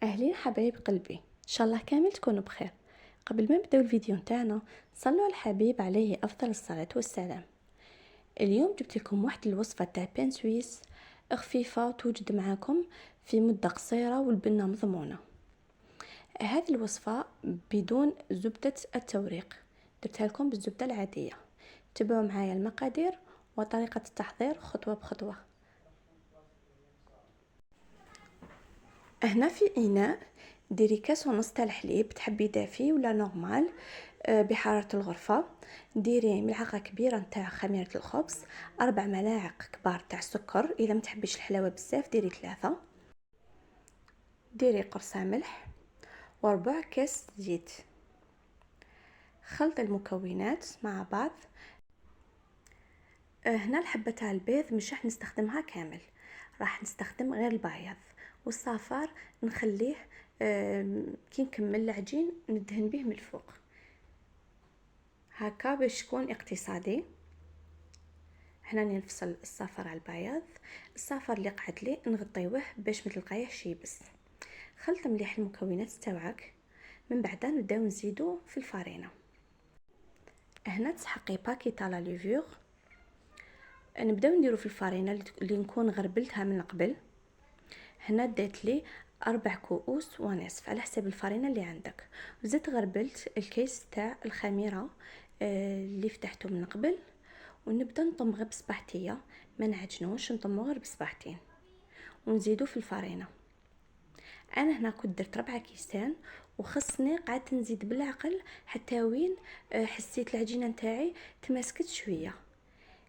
اهلين حبايب قلبي، ان شاء الله كامل تكونوا بخير. قبل ما نبداو الفيديو نتاعنا صلوا على الحبيب عليه افضل الصلاه والسلام. اليوم جبت لكم واحد الوصفه تاع بان سويس خفيفه توجد معاكم في مده قصيره والبنه مضمونه. هذه الوصفه بدون زبده التوريق، درتها لكم بالزبده العاديه. تبعوا معايا المقادير وطريقه التحضير خطوه بخطوه. هنا في اناء ديري كاس ونص تاع الحليب، تحبي دافي ولا نورمال بحراره الغرفه. ديري ملعقه كبيره نتاع خميره الخبز، 4 ملاعق كبار تاع السكر، اذا ما تحبيش الحلاوه بزاف ديري 3. ديري قرصه ملح وربع كاس زيت. خلط المكونات مع بعض. هنا الحبه تاع البيض مش راح نستخدمها كامل، راح نستخدم غير البياض، والصفار نخليه كي نكمل العجين ندهن به من الفوق هكا باش يكون اقتصادي. هنا نفصل الصفار على البياض. الصفار اللي قعد لي نغطيوه باش ما تلقايهش يبس. خلط مليح المكونات تاعك، من بعد نبداو نزيدو في الفارينه. هنا تسحقي باكي تاع لا ليفور. نبداو نديرو في الفارينه اللي نكون غربلتها من قبل. هنا دات لي 4 كؤوس ونصف على حساب الفارينه اللي عندك. وزدت غربلت الكيس تاع الخميره اللي فتحته من قبل، ونبدا نطم غير بصباحتيه، ما نعجنوش، نطمو غير بصباحتين ونزيدو في الفارينه. انا هنا كنت درت 4 كيسان، وخصني قعدت نزيد بالعقل حتى وين حسيت العجينه نتاعي تماسكت شويه.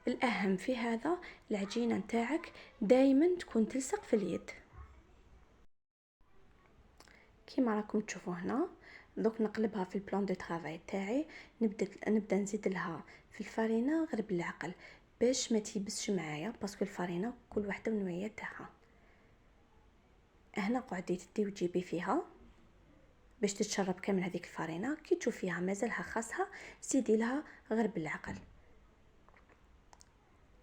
الاهم في هذا العجينه نتاعك دائما تكون تلصق في اليد كيما راكم تشوفوا هنا. دوك نقلبها في البلان دو طرافاي تاعي. نبدا نزيد لها في الفارينه غير بالعقل باش ما تيبسش معايا، باسكو الفارينه كل وحده والنوعيه تاعها. هنا قعدي تدي وتجيبي فيها باش تتشرب كامل هذيك الفارينه. كي تشوفيها مازالها خاصها زيدي لها غير بالعقل.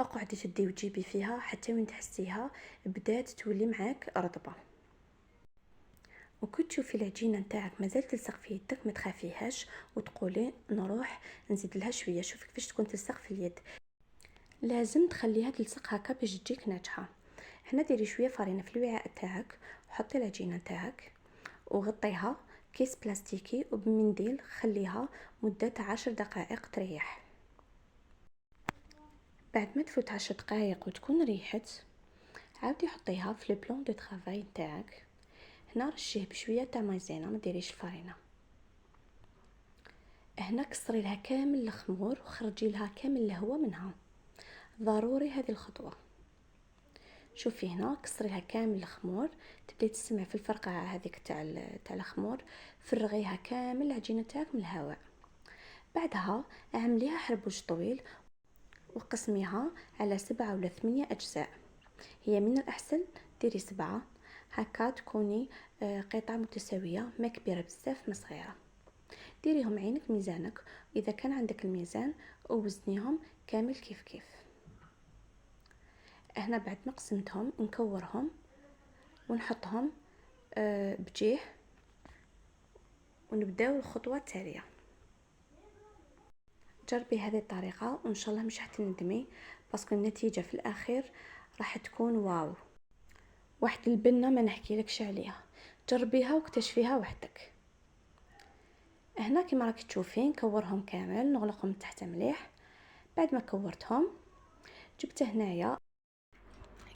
اقعدي تدي وتجيبي فيها حتى وين تحسيها بدات تولي معاك رطبه. وكي تشوفي العجينه نتاعك مازال تلصق في يدك ما تخافيهاش وتقولي نروح نزيد لها شويه. شوفي كيفاش تكون تلصق في اليد، لازم تخليها تلصق هكا باش تجيك ناجحه. هنا ديري شويه فرينه في الوعاء تاعك، وحطي العجينه نتاعك وغطيها كيس بلاستيكي وبمنديل، خليها مده 10 دقائق تريح. بعد ما تفوت 10 دقائق وتكون ريحت، عاودي حطيها في البلان دو طرافاي نتاعك. هنا رشيه بشويه تاع مايزينا، ما ديريش الفرينه. هنا كسري لها كامل الخمور وخرجي لها كامل الهواء منها، ضروري هذه الخطوه. شوفي هنا كسري لها كامل الخمور، تبداي تسمع في الفرقعه هذيك تاع الخمور. فرغيها كامل العجينه تاعك من الهواء. بعدها اعمليها حربوش طويل وقسميها على 7 ولا 8 اجزاء. هي من الاحسن ديري 7 هكا تكوني قطع متساويه، ما كبيره بزاف ما صغيره. ديريهم عينك ميزانك، اذا كان عندك الميزان ووزنيهم كامل كيف كيف. هنا بعد ما قسمتهم نكورهم ونحطهم بجيه، ونبداو الخطوه التاليه. جربي هذه الطريقه وان شاء الله مش حتندمي، باسكو النتيجه في الاخير راح تكون واو. واحد البنه ما نحكيلكش عليها، جربيها واكتشفيها وحدك. هنا كما راكي تشوفين كورهم كامل، نغلقهم تحت مليح. بعد ما كورتهم جبت هنايا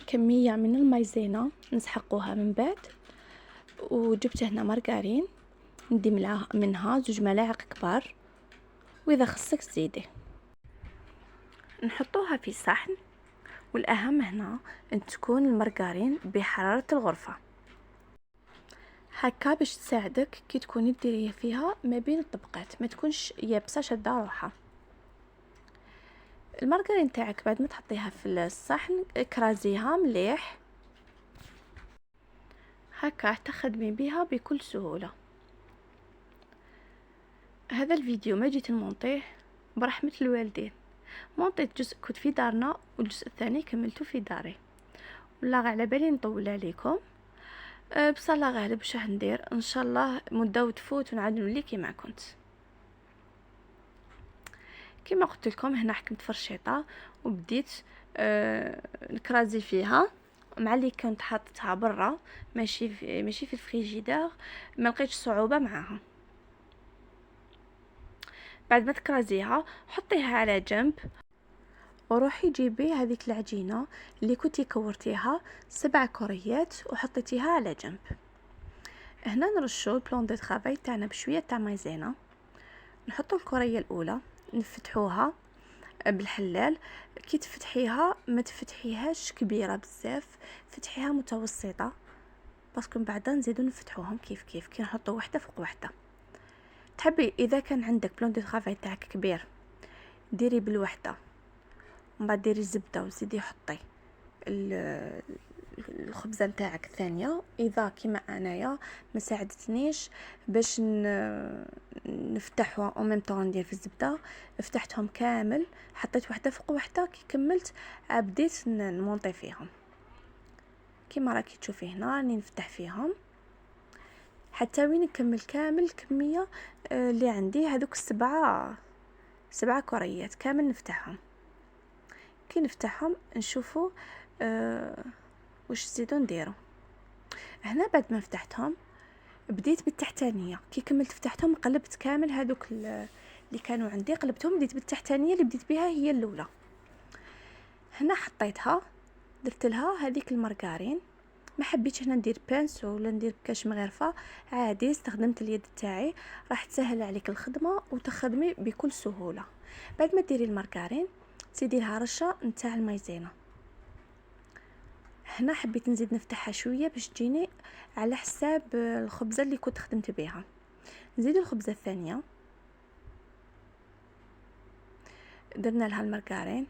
كميه من المايزينا نسحقوها من بعد، وجبت هنا مارغرين ندي منها 2 ملاعق كبار، واذا خصك زيدي. نحطوها في صحن، والاهم هنا ان تكون المارغرين بحراره الغرفه هكا باش تساعدك كي تكوني ديريه فيها ما بين الطبقات، ما تكونش يابسه شاده روحها. المارغرين تاعك بعد ما تحطيها في الصحن كرازيها مليح هكا تخدمي بها بكل سهوله. هذا الفيديو ما جيت نمونطيه برحمه الوالدين، مونطيت جزء كنت في دارنا والجزء الثاني كملته في داري، والله على بالي نطول عليكم. بصلا غالب واش راح ندير ان شاء الله مده وتفوت ونعاود نولي كيما كنت. كما قلت لكم هنا حكمت فرشيطه وبديت نكرازي فيها مع اللي كنت حاطتها برا، ماشي في الفريجيدير، ما لقيتش صعوبه معاها. بعد ما تكرازيها حطيها على جنب، وروحي جيبي هذيك العجينه اللي كنتي كورتيها 7 كريات وحطيتيها على جنب. هنا نرشو البلون دو طرافاي تاعنا بشويه تاع مايزينا، نحطو الكريه الاولى نفتحوها بالحلال. كي تفتحيها ما تفتحيهاش كبيره بزاف، فتحيها متوسطه باسكو من بعد نزيدو نفتحوهم كيف كي نحطو وحده فوق وحده. تحبي اذا كان عندك بلون دو طرافاي تاعك كبير ديري بالوحده، ومن بعد ديري الزبده وزيدي حطي الخبزه نتاعك الثانيه. اذا كيما انايا ما ساعدتنيش باش نفتحها او ميم طون ندير في الزبده، فتحتهم كامل، حطيت وحده فوق وحده. كي كملت بديت نمونطي فيهم كيما راكي تشوفي هنا، راني نفتح فيهم حتى وين نكمل كامل الكميه اللي عندي. هذوك 7 كريات كامل نفتحهم. كي نفتحهم نشوفوا واش نزيدو نديرو. هنا بعد ما فتحتهم بديت بالتحتانيه. كي كملت فتحتهم قلبت كامل هذوك اللي كانوا عندي، قلبتهم بديت بالتحتانيه اللي بديت بها هي الاولى. هنا حطيتها، درت لها هذيك المارغرين. ما حبيتش هنا ندير بانس ولا ندير بكاش مغرفه، عادي استخدمت اليد تاعي، راح تسهل عليك الخدمه وتخدمي بكل سهوله. بعد ما ديري المارغرين تزيدي لها رشه نتاع المايزينا. هنا حبيت نزيد نفتحها شويه باش تجيني على حساب الخبزه اللي كنت خدمت بها. نزيد الخبزه الثانيه، درنا لها المارغرين،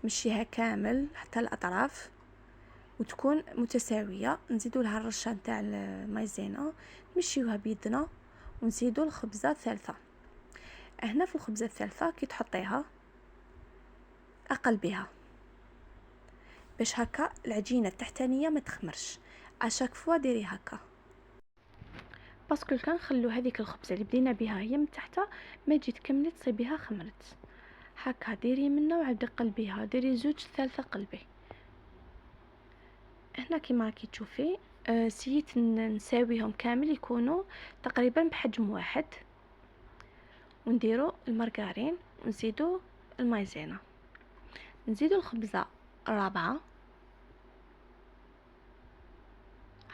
مشيها كامل حتى الاطراف وتكون متساويه. نزيدوا لها الرشه نتاع المايزينا، نمشيوها بيدنا ونزيدوا الخبزه الثالثه. هنا في الخبزه الثالثه كي تحطيها اقلبيها باش هكا العجينه التحتانيه ما تخمرش. اشاك فوا ديري هكا باسكو كان نخلو هذيك الخبزه اللي بدينا بها هي من تحت ما تجي تكملي تصيبيها خمرت. هكا ديري منه وعاودي قلبيها، ديري زوج ثالثه قلبي. هنا كيما راكي تشوفي سيت نساويهم كامل يكونوا تقريبا بحجم واحد، ونديروا المارغرين ونزيدوا المايزينا، نزيدوا الخبزه الرابعه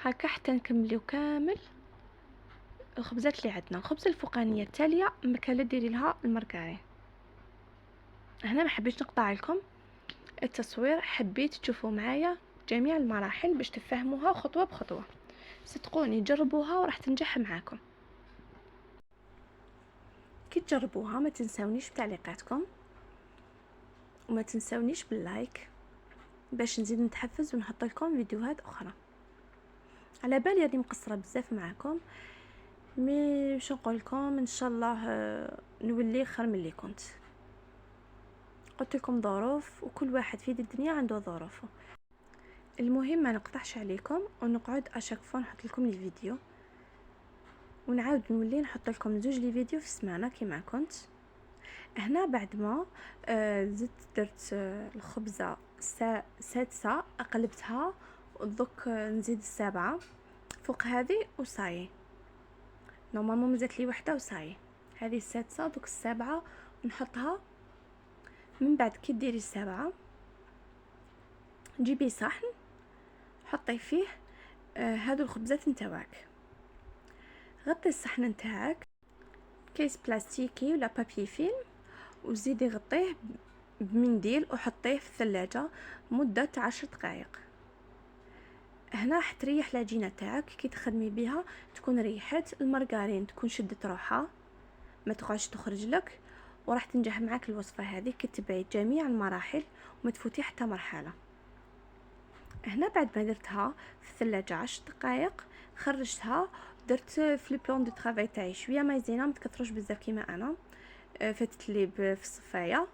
هكا حتى نكملوا كامل الخبزات اللي عندنا. الخبزه الفوقانيه التاليه مكان ديري لها المارغرين. هنا ما حبيتش نقطع لكم التصوير، حبيت تشوفوا معايا جميع المراحل باش تفهموها خطوه بخطوه. صدقوني جربوها وراح تنجح معاكم. كي تجربوها ما تنساونيش بتعليقاتكم وما تنساونيش باللايك باش نزيد نتحفز ونحط لكم فيديوهات اخرى. على بالي راني مقصره بزاف معاكم، مي باش نقول لكم ان شاء الله نولي خير من اللي كنت. قلت لكم ظروف وكل واحد في الدنيا عنده ظروفه. المهم ما نقطعش عليكم ونقعد اشاك فوا نحط لكم الفيديو، ونعاود نولي نحط لكم زوج لي فيديو في السمانه كيما كنت. هنا بعد ما زدت درت الخبزه السادسه قلبتها، ودوك نزيد السابعه فوق هذه وصاي. نورمالمون مازالت لي وحده وصاي، هذه السادسه دوك السابعه نحطها. من بعد كي ديري السابعه جيبي صحن حطي فيه هادو الخبزات نتاعك، غطي الصحن نتاعك كيس بلاستيكي ولا بابي فيلم وزيدي غطيه بمنديل وحطيه في الثلاجه مده 10 دقائق. هنا راح تريح العجينه تاعك، كي تخدمي بها تكون ريحت المارغرين، تكون شدت روحها ما تقعدش تخرج لك، وراح تنجح معك الوصفه هذه كي تبعي جميع المراحل وما تفوتي حتى مرحله. هنا بعد ما درتها في الثلاجه 10 دقائق خرجتها، درت في البلون دو طرافاي تاعي شويه مايزينا، ما تكثروش بزاف كيما انا فاتت لي في الصفايه.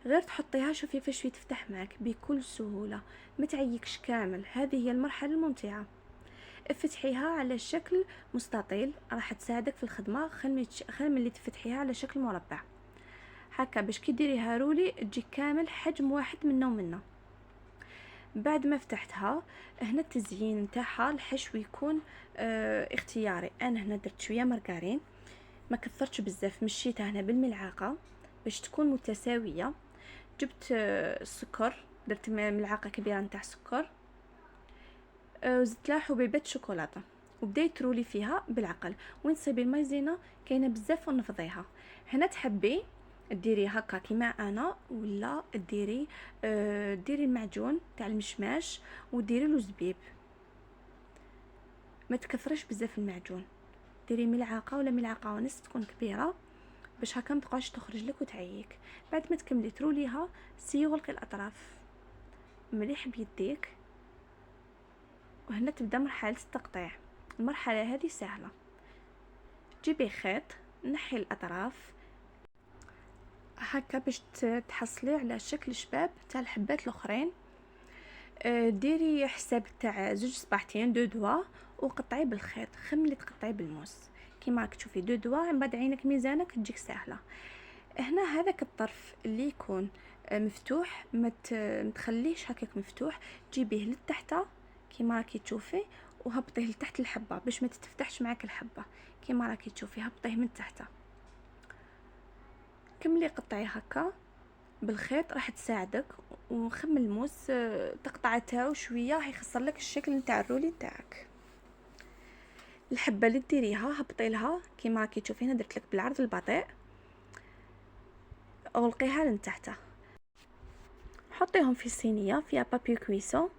غير تحطيها شوفي فاش تفتح معك بكل سهوله، ما تعيكش كامل. هذه هي المرحله الممتعه. افتحيها على شكل مستطيل، راح تساعدك في الخدمه. خير ملي تفتحيها على شكل مربع هكا، باش كي ديريها رولي تجي كامل حجم واحد منه ومنه. بعد ما فتحتها، هنا التزيين نتاعها الحشو يكون اختياري. انا هنا درت شويه مارغرين، ما كثرتش بزاف، مشيتها هنا بالملعقه باش تكون متساويه. جبت السكر، درت ملعقه كبيره نتاع سكر، وزدت لها حبيبات شوكولاته، وبديت رولي فيها بالعقل. وين تصيبي المايزينا كاينه بزاف ونفضيها. هنا تحبي ديري هكا كيما انا، ولا ديري ديري المعجون تاع المشماش وديري له زبيب. ما تكثرش بزاف المعجون، ديري ملعقه ولا ملعقه ونص تكون كبيره، باش هكا ما تبقاش تخرج لك وتعيك. بعد ما تكملي تروليها سيغلقي الاطراف مليح بيديك. وهنا تبدا مرحله التقطيع. المرحله هذه سهله. جيبي خيط، نحي الاطراف هكا باش تحصلي على شكل شباب تاع الحبات الاخرين. ديري حساب تاع 2 صباعتين 2 دوا، وقطعي بالخيط. خملي تقطعي بالموس كيما راك تشوفي 2 دوا، من بعد عينك ميزانك تجيك سهله. هنا هذاك الطرف اللي يكون مفتوح ما تخليش هكاك مفتوح، جيبيه لتحت كيما راكي تشوفي، وهبطيه لتحت الحبه باش ما تتفتحش معاك الحبه. كيما راكي تشوفي هبطيه من تحت. كملي قطعي هكا بالخيط راح تساعدك. وخم الموس تقطع تاعو شويه، راح يخسر لك الشكل نتاع الرولي تاعك. الحبه اللي ديريها هبطي لها كيما راكي تشوفي، هنا درت لك بالعرض البطيء، اغلقيها لتحت. حطيهم في صينيه فيها بابي كويسون،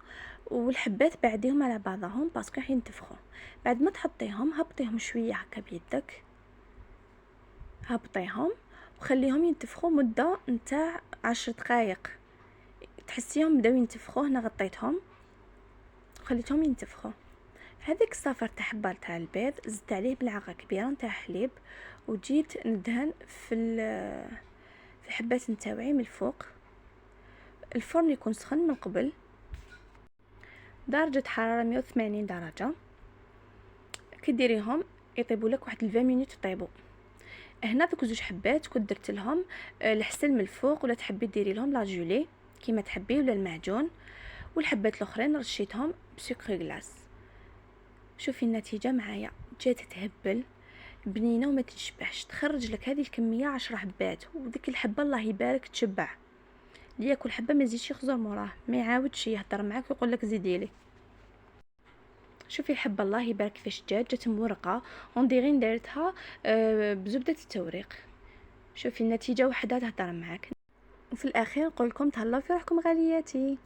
والحبات بعديهم على بعضهم باسكو راح ينتفخوا. بعد ما تحطيهم هبطيهم شويه هكا بيدك، هبطيهم وخليهم ينتفخوا مده نتاع 10 دقائق. تحسيهم بداو ينتفخوا، هنا غطيتهم وخليتهم ينتفخوا. هذيك الصفر تاع حبه تاع البيض زدت عليه ملعقه كبيره نتاع حليب، وجيت ندهن في الحبات نتاوعي من الفوق. الفرن يكون سخن من قبل، درجه حراره 180 درجه. كديريهم يطيبوا لك واحد 20 مينوت يطيبوا. هنا دوك 2 حبات كنت درت لهم الحسل من الفوق، ولا تحبي ديري لهم لا جولي كيما تحبي، ولا المعجون. والحبات الاخرين رشيتهم بسكر غلاس. شوفي النتيجه معايا، جات تهبل بنينه وما تشبعش. تخرج لك هذه الكميه 10 حبات، وديك الحبه الله يبارك تشبع. اللي ياكل حبه ما يزيدش يخزر موراه، ما يعاودش يهضر معاك ويقول لك زيديلي. شوفي الحبه الله يبارك كيفاش جات مورقه، ونديرين دارتها بزبده التوريق. شوفي النتيجه وحده تهضر معاك. وفي الاخير نقول لكم تهلاو في روحكم غالياتي.